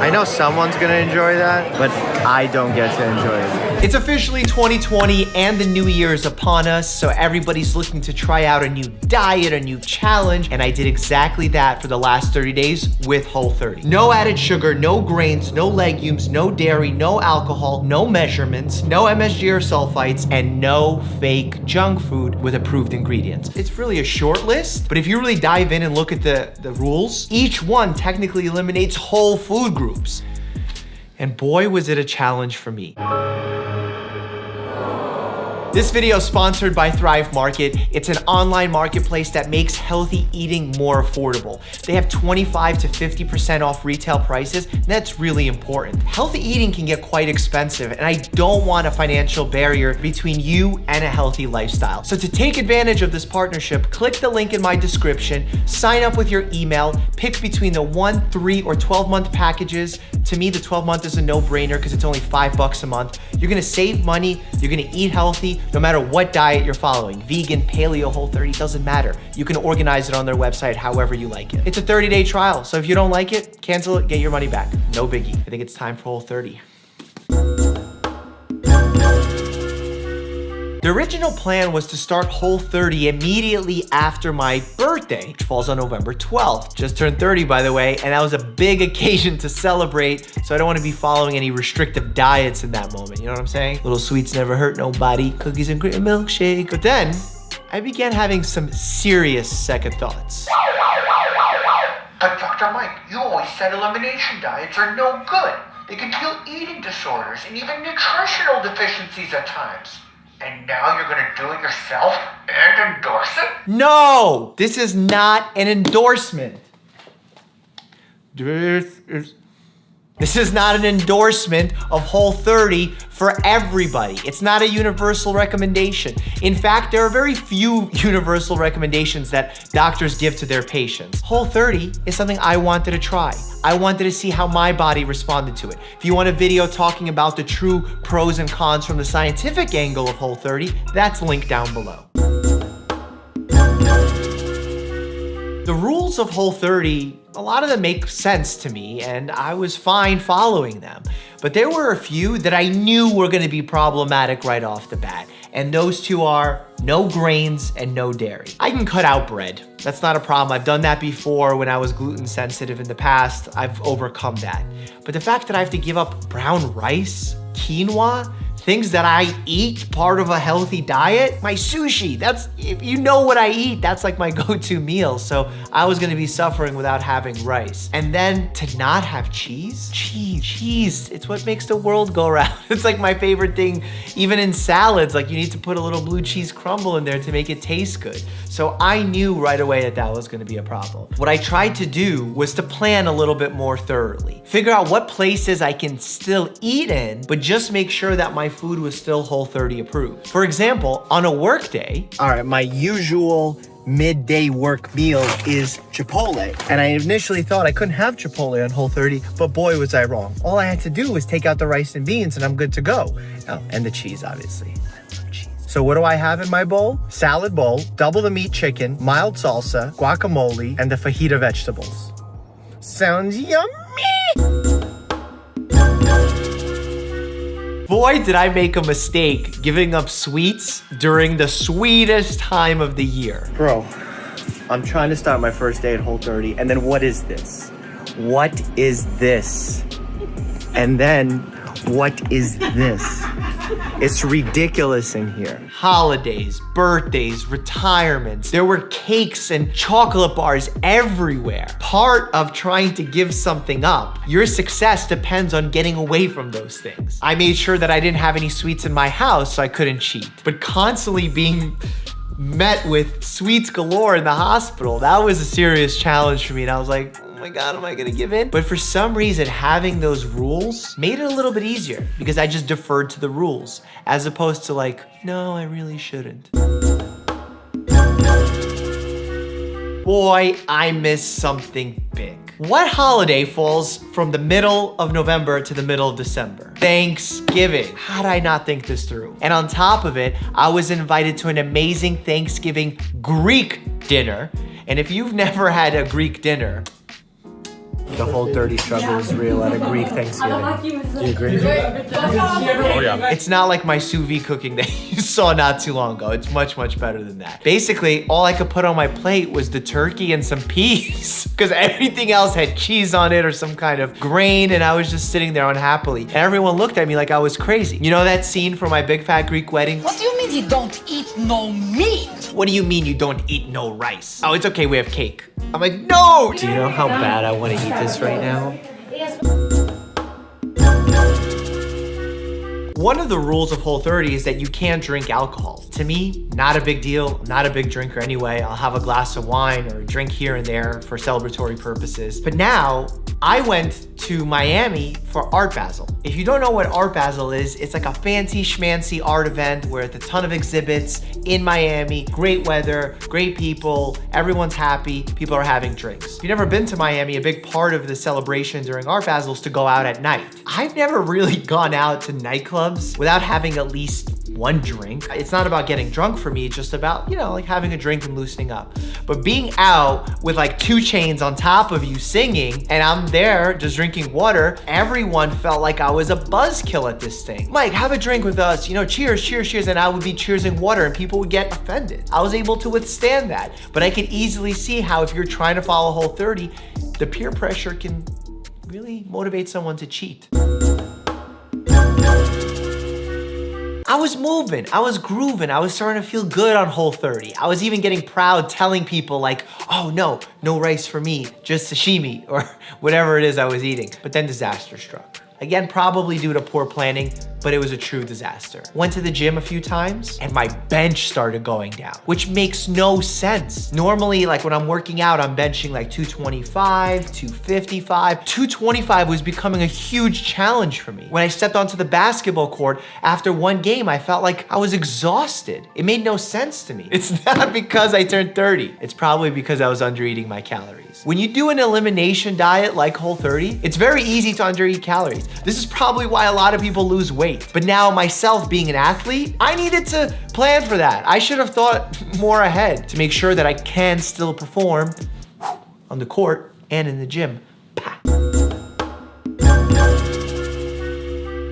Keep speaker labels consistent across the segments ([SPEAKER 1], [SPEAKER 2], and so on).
[SPEAKER 1] I know someone's gonna enjoy that, but I don't get to enjoy it.
[SPEAKER 2] It's officially 2020 and the new year is upon us, so everybody's looking to try out a new diet, a new challenge, and I did exactly that for the last 30 days with Whole30. No added sugar, no grains, no legumes, no dairy, no alcohol, no measurements, no MSG or sulfites, and no fake junk food with approved ingredients. It's really a short list, but if you really dive in and look at the rules, each one technically eliminates whole food groups. And boy, was it a challenge for me. This video is sponsored by Thrive Market. It's an online marketplace that makes healthy eating more affordable. They have 25 to 50% off retail prices, and that's really important. Healthy eating can get quite expensive, and I don't want a financial barrier between you and a healthy lifestyle. So to take advantage of this partnership, click the link in my description, sign up with your email, pick between the 1, 3, or 12-month packages. To me, the 12-month is a no-brainer because it's only $5 a month. You're gonna save money, you're gonna eat healthy, no matter what diet you're following. Vegan, paleo, Whole30, doesn't matter. You can organize it on their website however you like it. It's a 30-day trial, so if you don't like it, cancel it, get your money back. No biggie. I think it's time for Whole30. The original plan was to start Whole30 immediately after my birthday, which falls on November 12th. Just turned 30, by the way, and that was a big occasion to celebrate, so I don't want to be following any restrictive diets in that moment, you know what I'm saying? Little sweets never hurt nobody, cookies and cream milkshake. But then, I began having some serious second thoughts.
[SPEAKER 3] But Dr. Mike, you always said elimination diets are no good. They can kill eating disorders and even nutritional deficiencies at times. And now you're gonna do it yourself and endorse it?
[SPEAKER 2] No, this is not an endorsement. This is not an endorsement of Whole30 for everybody. It's not a universal recommendation. In fact, there are very few universal recommendations that doctors give to their patients. Whole30 is something I wanted to try. I wanted to see how my body responded to it. If you want a video talking about the true pros and cons from the scientific angle of Whole30, that's linked down below. The rules of Whole30, a lot of them make sense to me, and I was fine following them. But there were a few that I knew were gonna be problematic right off the bat. And those two are no grains and no dairy. I can cut out bread. That's not a problem. I've done that before when I was gluten sensitive in the past. I've overcome that. But the fact that I have to give up brown rice, quinoa, things that I eat, part of a healthy diet, my sushi, that's, if you know what I eat, that's like my go-to meal. So I was gonna be suffering without having rice. And then to not have cheese, it's what makes the world go round. It's like my favorite thing, even in salads, like you need to put a little blue cheese crumble in there to make it taste good. So I knew right away that that was gonna be a problem. What I tried to do was to plan a little bit more thoroughly. Figure out what places I can still eat in, but just make sure that my food was still Whole30 approved. For example, on a work day,
[SPEAKER 1] All right, my usual midday work meal is Chipotle. And I initially thought I couldn't have Chipotle on Whole30, but boy, was I wrong. All I had to do was take out the rice and beans and I'm good to go. Oh, and the cheese, obviously. I love cheese. So what do I have in my bowl? Salad bowl, double the meat chicken, mild salsa, guacamole, and the fajita vegetables. Sounds yummy!
[SPEAKER 2] boy, did I make a mistake giving up sweets during the sweetest time of the year.
[SPEAKER 1] Bro, I'm trying to start my first day at Whole30, and then what is this? What is this? And then, what is this? It's ridiculous in here.
[SPEAKER 2] Holidays, birthdays, retirements. There were cakes and chocolate bars everywhere. Part of trying to give something up, your success depends on getting away from those things. I made sure that I didn't have any sweets in my house so I couldn't cheat. But constantly being met with sweets galore in the hospital, that was a serious challenge for me. And I was like, oh my God, am I gonna give in? But for some reason, having those rules made it a little bit easier because I just deferred to the rules as opposed to like, no, I really shouldn't. Boy, I missed something big. What holiday falls from the middle of November to the middle of December? Thanksgiving. How did I not think this through? And on top of it, I was invited to an amazing Thanksgiving Greek dinner. And if you've never had a Greek dinner, The Whole30 struggle is real at a Greek Thanksgiving.
[SPEAKER 4] Do you agree?
[SPEAKER 5] Oh yeah.
[SPEAKER 2] It's not like my sous vide cooking that you saw not too long ago. It's much, much better than that. Basically, all I could put on my plate was the turkey and some peas because everything else had cheese on it or some kind of grain, and I was just sitting there unhappily. And everyone looked at me like I was crazy. You know that scene from My Big Fat Greek Wedding?
[SPEAKER 6] What do you mean you don't eat no meat?
[SPEAKER 2] What do you mean you don't eat no rice? Oh, it's okay, we have cake. I'm like, no! Do you know how bad I want to eat this right now? One of the rules of Whole30 is that you can't drink alcohol. To me, not a big deal. I'm not a big drinker anyway. I'll have a glass of wine or a drink here and there for celebratory purposes. But now, I went to Miami for Art Basel. If you don't know what Art Basel is, it's like a fancy schmancy art event where it's a ton of exhibits in Miami, great weather, great people, everyone's happy, people are having drinks. If you've never been to Miami, a big part of the celebration during Art Basel is to go out at night. I've never really gone out to nightclubs without having at least one drink. It's not about getting drunk for me, it's just about, you know, like having a drink and loosening up. But being out with like 2 Chainz on top of you singing, and I'm there just drinking water, everyone felt like I was a buzzkill at this thing. Mike, have a drink with us, you know, cheers, cheers, cheers, and I would be cheersing water and people would get offended. I was able to withstand that, but I could easily see how if you're trying to follow Whole30, the peer pressure can really motivate someone to cheat. I was moving, I was grooving, I was starting to feel good on Whole30. I was even getting proud telling people like, oh no rice for me, just sashimi, or whatever it is I was eating. But then disaster struck. Again, probably due to poor planning, but it was a true disaster. Went to the gym a few times and my bench started going down, which makes no sense. Normally, like when I'm working out, I'm benching like 225, 255. 225 was becoming a huge challenge for me. When I stepped onto the basketball court, after one game, I felt like I was exhausted. It made no sense to me. It's not because I turned 30. It's probably because I was under eating my calories. When you do an elimination diet like Whole30, it's very easy to under eat calories. This is probably why a lot of people lose weight. But now myself being an athlete, I needed to plan for that. I should have thought more ahead to make sure that I can still perform on the court and in the gym.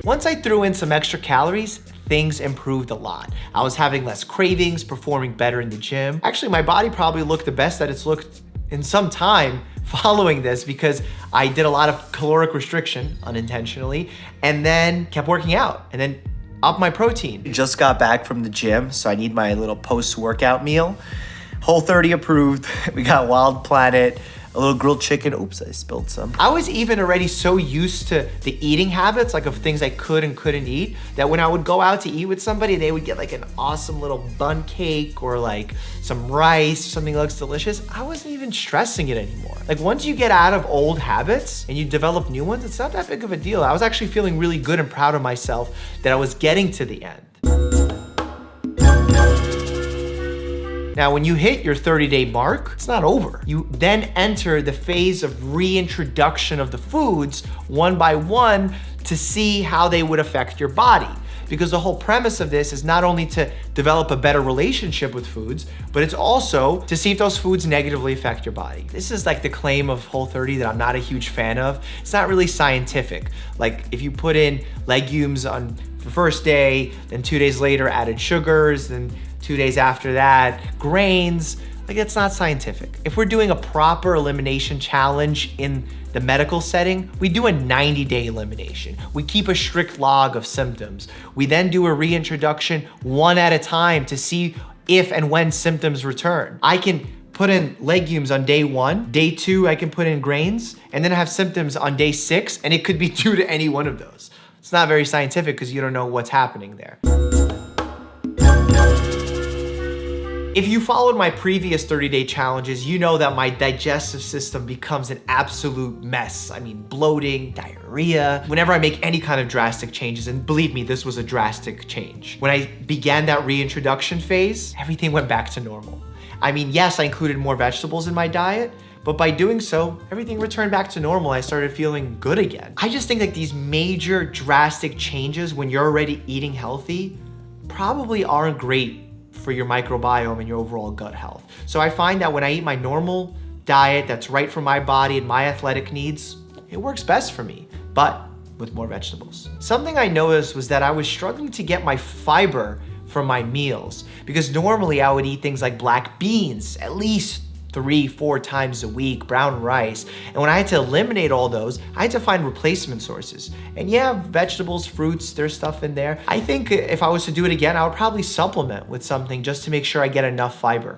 [SPEAKER 2] Once I threw in some extra calories, things improved a lot. I was having less cravings, performing better in the gym. Actually, my body probably looked the best that it's looked in some time following this because I did a lot of caloric restriction unintentionally and then kept working out and then up my protein. Just got back from the gym, so I need my little post-workout meal. Whole30 approved. We got Wild Planet, a little grilled chicken. Oops, I spilled some. I was even already so used to the eating habits, like of things I could and couldn't eat, that when I would go out to eat with somebody, they would get like an awesome little bun cake or like some rice, something that looks delicious. I wasn't even stressing it anymore. Like once you get out of old habits and you develop new ones, it's not that big of a deal. I was actually feeling really good and proud of myself that I was getting to the end. Now, when you hit your 30-day mark, it's not over. You then enter the phase of reintroduction of the foods one by one to see how they would affect your body. Because the whole premise of this is not only to develop a better relationship with foods, but it's also to see if those foods negatively affect your body. This is like the claim of Whole30 that I'm not a huge fan of. It's not really scientific. Like if you put in legumes on the first day, then 2 days later added sugars, then 2 days after that, grains, like it's not scientific. If we're doing a proper elimination challenge in the medical setting, we do a 90-day elimination. We keep a strict log of symptoms. We then do a reintroduction one at a time to see if and when symptoms return. I can put in legumes on day 1, day 2, I can put in grains, and then I have symptoms on day 6, and it could be due to any one of those. It's not very scientific because you don't know what's happening there. If you followed my previous 30-day challenges, you know that my digestive system becomes an absolute mess. I mean, bloating, diarrhea, whenever I make any kind of drastic changes, and believe me, this was a drastic change. When I began that reintroduction phase, everything went back to normal. I mean, yes, I included more vegetables in my diet, but by doing so, everything returned back to normal. I started feeling good again. I just think that these major drastic changes when you're already eating healthy probably aren't great for your microbiome and your overall gut health. So I find that when I eat my normal diet that's right for my body and my athletic needs, it works best for me, but with more vegetables. Something I noticed was that I was struggling to get my fiber from my meals, because normally I would eat things like black beans at least 3-4 times a week, brown rice. And when I had to eliminate all those, I had to find replacement sources. And yeah, vegetables, fruits, there's stuff in there. I think if I was to do it again, I would probably supplement with something just to make sure I get enough fiber.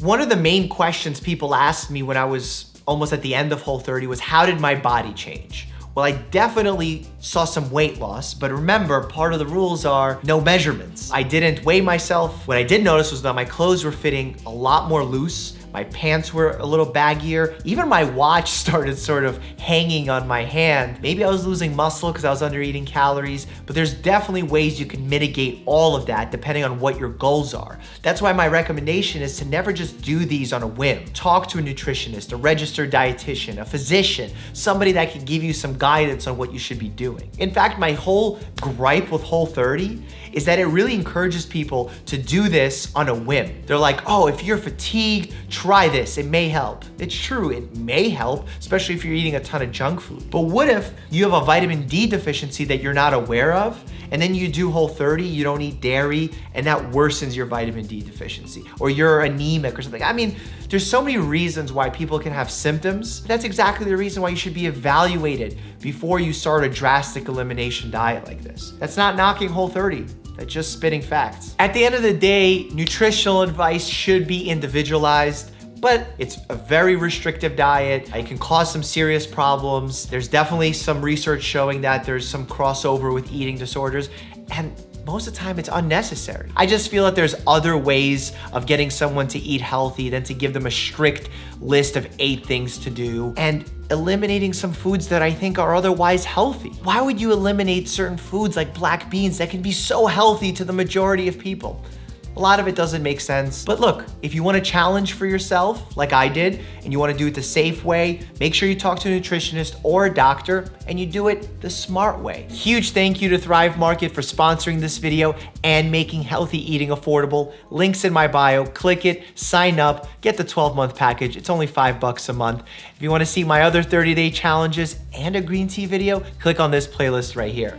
[SPEAKER 2] One of the main questions people asked me when I was almost at the end of Whole30 was, how did my body change? Well, I definitely saw some weight loss, but remember, part of the rules are no measurements. I didn't weigh myself. What I did notice was that my clothes were fitting a lot more loose. My pants were a little baggier. Even my watch started sort of hanging on my hand. Maybe I was losing muscle because I was under eating calories, but there's definitely ways you can mitigate all of that depending on what your goals are. That's why my recommendation is to never just do these on a whim. Talk to a nutritionist, a registered dietitian, a physician, somebody that can give you some guidance on what you should be doing. In fact, my whole gripe with Whole30 is that it really encourages people to do this on a whim. They're like, oh, if you're fatigued, try this, it may help. It's true, it may help, especially if you're eating a ton of junk food. But what if you have a vitamin D deficiency that you're not aware of, and then you do Whole30, you don't eat dairy, and that worsens your vitamin D deficiency, or you're anemic or something. I mean, there's so many reasons why people can have symptoms. That's exactly the reason why you should be evaluated before you start a drastic elimination diet like this. That's not knocking Whole30. That's just spitting facts. At the end of the day, nutritional advice should be individualized, but it's a very restrictive diet. It can cause some serious problems. There's definitely some research showing that there's some crossover with eating disorders, and most of the time it's unnecessary. I just feel that there's other ways of getting someone to eat healthy than to give them a strict list of 8 things to do and eliminating some foods that I think are otherwise healthy. Why would you eliminate certain foods like black beans that can be so healthy to the majority of people? A lot of it doesn't make sense. But look, if you want a challenge for yourself, like I did, and you want to do it the safe way, make sure you talk to a nutritionist or a doctor, and you do it the smart way. Huge thank you to Thrive Market for sponsoring this video and making healthy eating affordable. Links in my bio, click it, sign up, get the 12-month package. It's only $5 a month. If you want to see my other 30-day challenges and a green tea video, click on this playlist right here.